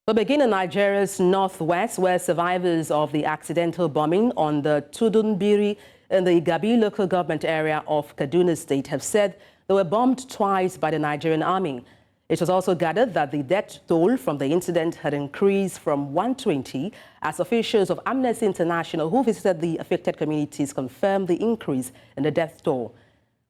We'll begin in Nigeria's northwest, where survivors of the accidental bombing on the Tudun Biri in the Igabi local government area of Kaduna State have said they were bombed twice by the Nigerian Army. It was also gathered that the death toll from the incident had increased from 120 as officials of Amnesty International who visited the affected communities confirmed the increase in the death toll.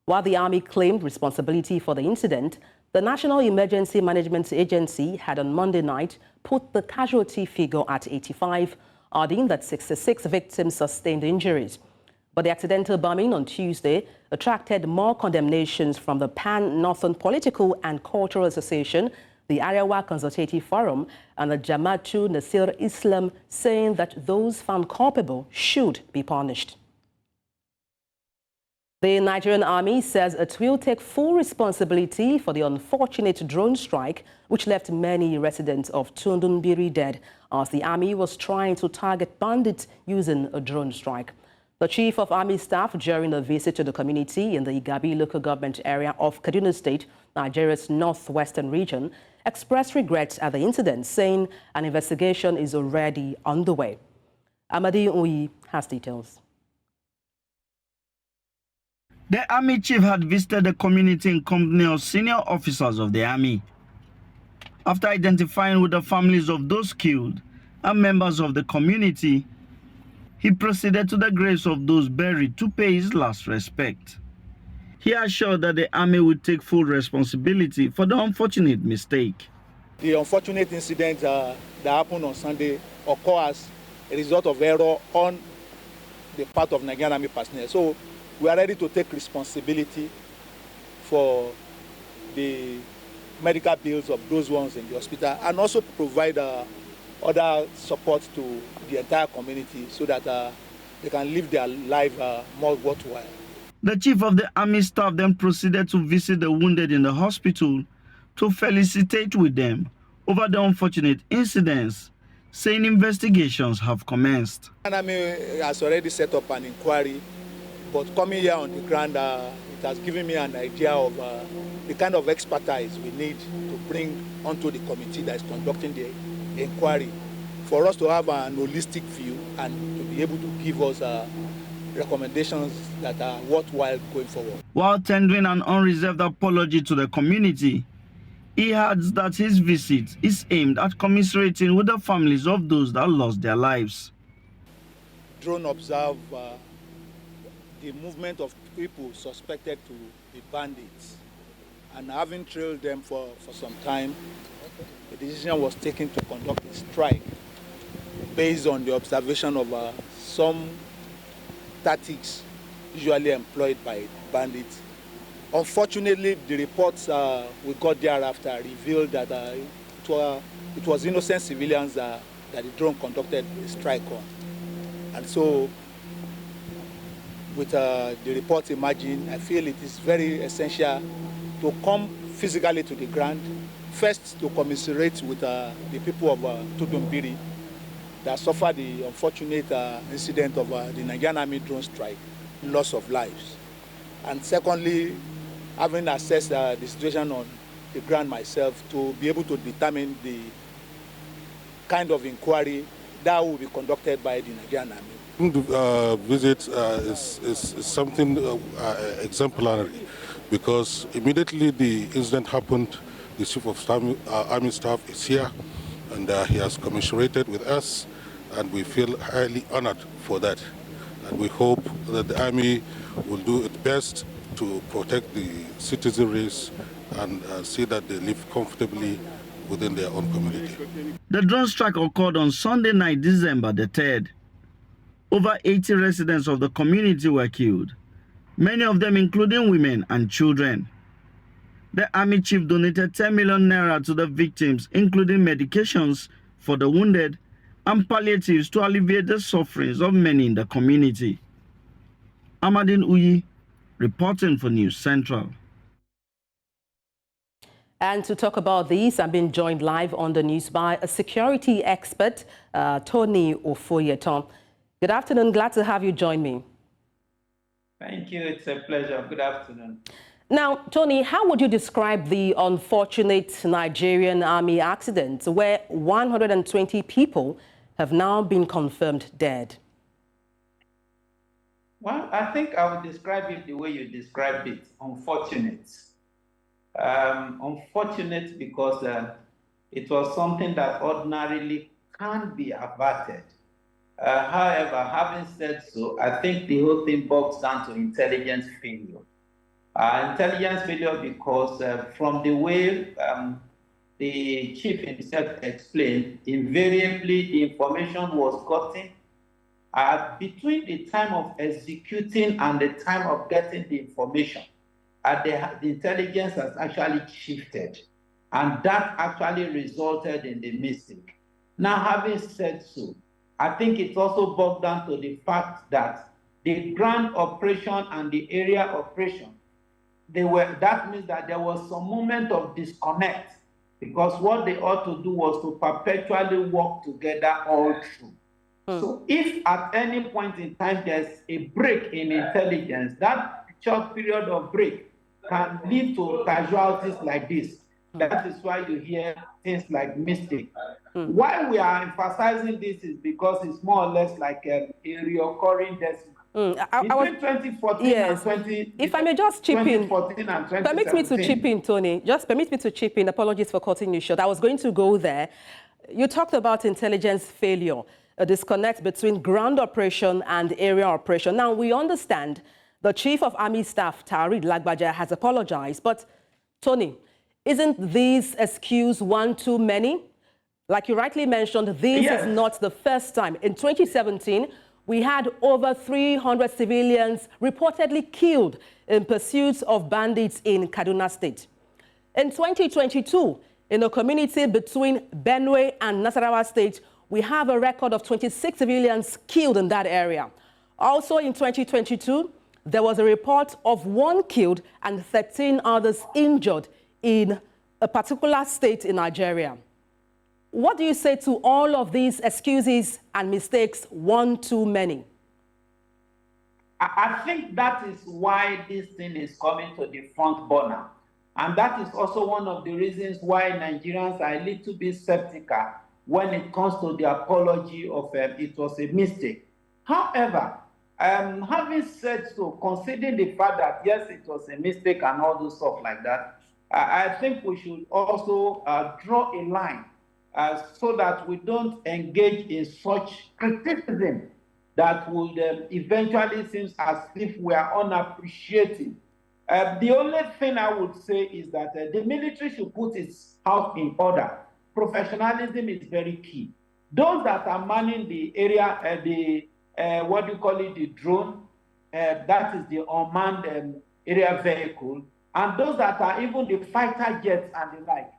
While the Army claimed responsibility for the incident, the National Emergency Management Agency had on Monday night put the casualty figure at 85, adding that 66 victims sustained injuries. But the accidental bombing on Tuesday attracted more condemnations from the Pan-Northern Political and Cultural Association, the Arewa Consultative Forum, and the Jama'atu Nasir Islam, saying that those found culpable should be punished. The Nigerian Army says it will take full responsibility for the unfortunate drone strike, which left many residents of Tudun Biri dead, as the Army was trying to target bandits using a drone strike. The Chief of Army Staff, during a visit to the community in the Igabi local government area of Kaduna State, Nigeria's northwestern region, expressed regrets at the incident, saying an investigation is already underway. Amadi Uyi has details. The Army Chief had visited the community in company of senior officers of the Army. After identifying with the families of those killed and members of the community, he proceeded to the graves of those buried to pay his last respect. He assured that the Army would take full responsibility for the unfortunate mistake. The unfortunate incident that happened on Sunday occurred as a result of error on the part of Nigerian Army personnel. So we are ready to take responsibility for the medical bills of those ones in the hospital and also provide other support to the entire community so that they can live their life more worthwhile. The Chief of the Army Staff then proceeded to visit the wounded in the hospital to felicitate with them over the unfortunate incidents, saying investigations have commenced. The Army has already set up an inquiry, but coming here on the ground, it has given me an idea of the kind of expertise we need to bring onto the committee that is conducting the inquiry for us to have an holistic view and to be able to give us recommendations that are worthwhile going forward. While tendering an unreserved apology to the community, he adds that his visit is aimed at commiserating with the families of those that lost their lives. Drone observe the movement of people suspected to be bandits, and having trailed them for some time, the decision was taken to conduct a strike based on the observation of some tactics usually employed by bandits. Unfortunately, the reports we got thereafter revealed that it was innocent civilians that the drone conducted a strike on. And so, with the reports emerging, I feel it is very essential to come physically to the ground, first to commiserate with the people of Tudun Biri that suffered the unfortunate incident of the Nigerian Army drone strike, loss of lives. And secondly, having assessed the situation on the ground myself, to be able to determine the kind of inquiry that will be conducted by the Nigerian Army. The visit is something exemplary, because immediately the incident happened, the Chief of Army Staff is here, and he has commiserated with us, and we feel highly honored for that. And we hope that the Army will do its best to protect the citizenry and see that they live comfortably within their own community. The drone strike occurred on Sunday night, December the 3rd. Over 80 residents of the community were killed, many of them including women and children. The Army Chief donated 10 million naira to the victims, including medications for the wounded and palliatives to alleviate the sufferings of many in the community. Amadin Uyi, reporting for News Central. And to talk about this, I'm being joined live on the news by a security expert, Tony Ofoyetan. Good afternoon. Glad to have you join me. Thank you. It's a pleasure. Good afternoon. Now, Tony, how would you describe the unfortunate Nigerian Army accident where 120 people have now been confirmed dead? Well, I think I would describe it the way you described it, unfortunate. Unfortunate because it was something that ordinarily can be averted. However, having said so, I think the whole thing boils down to intelligence failure. Intelligence failure because from the way the chief himself explained, invariably the information was gotten between the time of executing and the time of getting the information. The intelligence has actually shifted, and that actually resulted in the mistake. Now, having said so, I think it also boils down to the fact that the ground operation and the area operation, that means that there was some moment of disconnect, because what they ought to do was to perpetually work together all through. So if at any point in time there's a break in intelligence, that short period of break can lead to casualties like this. That is why you hear things like mistake. Why we are emphasizing this is because it's more or less like a reoccurring decimal. Between 2014 and 20... If I may just chip in. 2014 and 2017. Permit me to chip in, Tony. Just permit me to chip in. Apologies for cutting you short. I was going to go there. You talked about intelligence failure, a disconnect between ground operation and area operation. Now, we understand the Chief of Army Staff, Tarid Lagbaja, has apologized. But, Tony, isn't this excuse one too many? Like you rightly mentioned, this is not the first time. In 2017, we had over 300 civilians reportedly killed in pursuit of bandits in Kaduna State. In 2022, in a community between Benue and Nasarawa State, we have a record of 26 civilians killed in that area. Also in 2022, there was a report of 1 killed and 13 others injured in a particular state in Nigeria. What do you say to all of these excuses and mistakes, one too many? I think that is why this thing is coming to the front burner. And that is also one of the reasons why Nigerians are a little bit skeptical when it comes to the apology of it was a mistake. However, having said so, considering the fact that, yes, it was a mistake and all those stuff like that, I think we should also draw a line so that we don't engage in such criticism that would eventually seem as if we are unappreciative. The only thing I would say is that the military should put its house in order. Professionalism is very key. Those that are manning the area, what do you call it, the drone, that is the unmanned area vehicle, and those that are even the fighter jets and the like,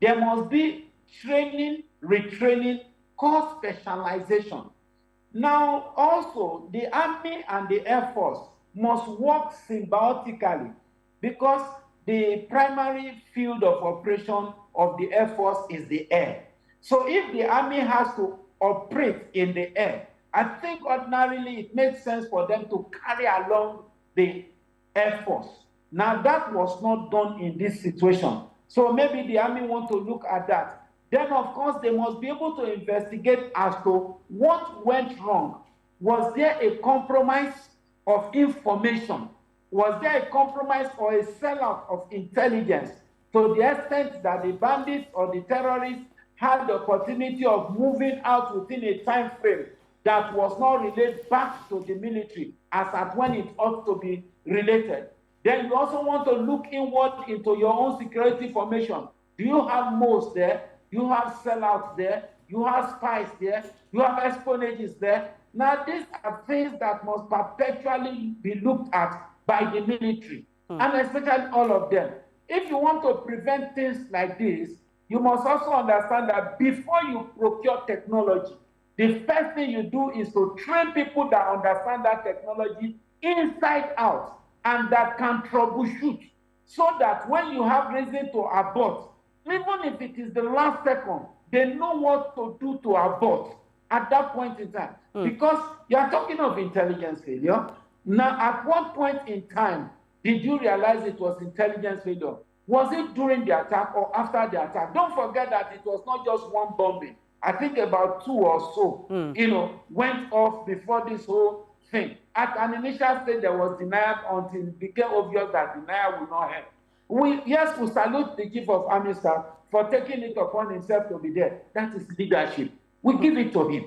there must be training, retraining, core specialization. Now, also, the Army and the Air Force must work symbiotically, because the primary field of operation of the Air Force is the air. So if the Army has to operate in the air, I think ordinarily it makes sense for them to carry along the Air Force. Now, that was not done in this situation. So maybe the Army want to look at that. Then, of course, they must be able to investigate as to what went wrong. Was there a compromise of information? Was there a compromise or a sellout of intelligence to the extent that the bandits or the terrorists had the opportunity of moving out within a time frame that was not relayed back to the military as at when it ought to be related? Then you also want to look inward into your own security information. Do you have moles there? You have sellouts there, you have spies there, you have espionages there. Now, these are things that must perpetually be looked at by the military, and especially all of them. If you want to prevent things like this, you must also understand that before you procure technology, the first thing you do is to train people that understand that technology inside out and that can troubleshoot, so that when you have reason to abort, even if it is the last second, they know what to do to abort at that point in time. Because you are talking of intelligence failure. Now, at one point in time, Did you realize it was intelligence failure? Was it during the attack or after the attack? Don't forget that it was not just one bombing. I think about 2 or so, went off before this whole thing. At an initial stage, there was denial until it became obvious that denial would not help. We salute the Chief of Army Staff for taking it upon himself to be there. That is leadership. We give it to him.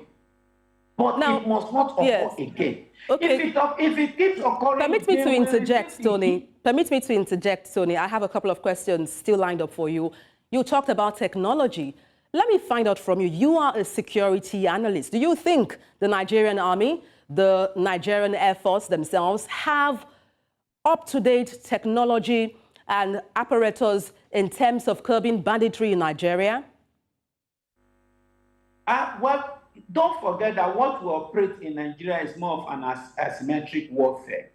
But now, it must not occur again. Okay. If it keeps occurring Permit me to interject, Tony. Permit me to interject, Tony. I have a couple of questions still lined up for you. You talked about technology. Let me find out from you. You are a security analyst. Do you think the Nigerian Army, the Nigerian Air Force themselves have up-to-date technology and apparatus in terms of curbing banditry in Nigeria? Well, don't forget that what we operate in Nigeria is more of an asymmetric warfare.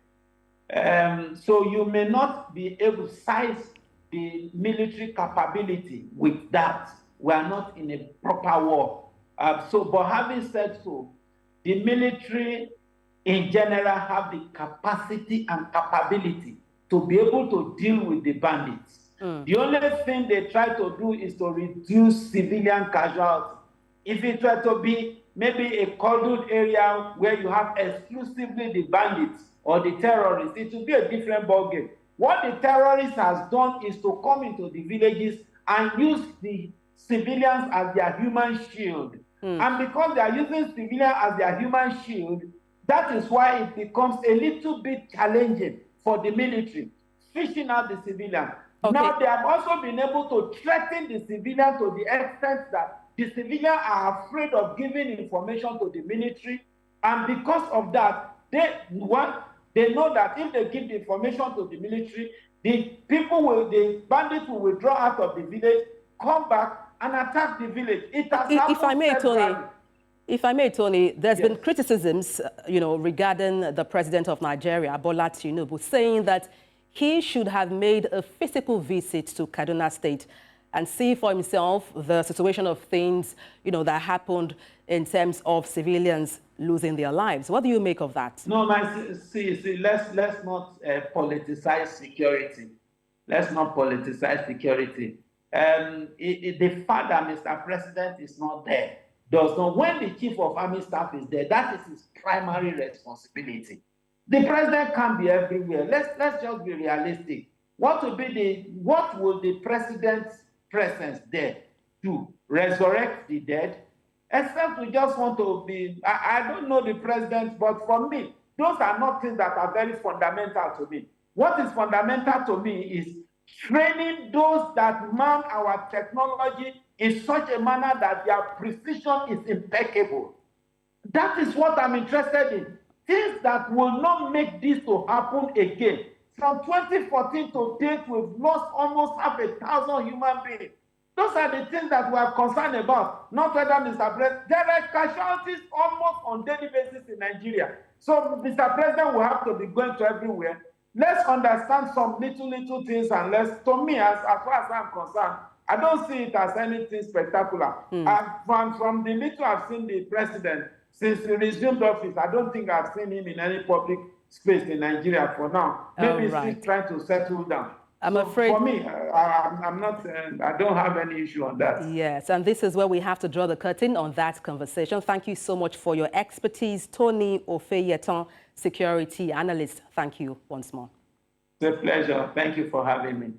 So you may not be able to size the military capability with that. We are not in a proper war. But having said so, the military in general have the capacity and capability to be able to deal with the bandits. The only thing they try to do is to reduce civilian casualties. If it were to be maybe a cordoned area where you have exclusively the bandits or the terrorists, it will be a different ballgame. What the terrorists has done is to come into the villages and use the civilians as their human shield. And because they are using civilians as their human shield, that is why it becomes a little bit challenging for the military, fishing out the civilians. Okay. Now, they have also been able to threaten the civilians to the extent that the civilians are afraid of giving information to the military. And because of that, they know that if they give the information to the military, the bandits will withdraw out of the village, come back, and attack the village. It has If I may, Tony, there's been criticisms, regarding the president of Nigeria, Adebola Tinubu, saying that he should have made a physical visit to Kaduna State and see for himself the situation of things, that happened in terms of civilians losing their lives. What do you make of that? No, let's not politicize security. Let's not politicize security. The fact that Mr. President is not there does not. When the Chief of Army Staff is there, that is his primary responsibility. The president can't be everywhere. Let's just be realistic. What will the president's presence there do? Resurrect the dead? Except we just want to be. I don't know the president, but for me, those are not things that are very fundamental to me. What is fundamental to me is training those that man our technology in such a manner that their precision is impeccable. That is what I'm interested in. Things that will not make this to happen again. From 2014 to date, we've lost almost 500,000 human beings. Those are the things that we are concerned about, not whether Mr. President. There are casualties almost on daily basis in Nigeria. So Mr. President will have to be going to everywhere. Let's understand some little things, and to me, as far as I'm concerned, I don't see it as anything spectacular. From the little I've seen the president since he resumed office, I don't think I've seen him in any public space in Nigeria for now. Maybe he's still trying to settle down. I'm afraid. For me, I'm not. I don't have any issue on that. Yes, and this is where we have to draw the curtain on that conversation. Thank you so much for your expertise, Tony Ofoyetan, security analyst. Thank you once more. It's a pleasure. Thank you for having me.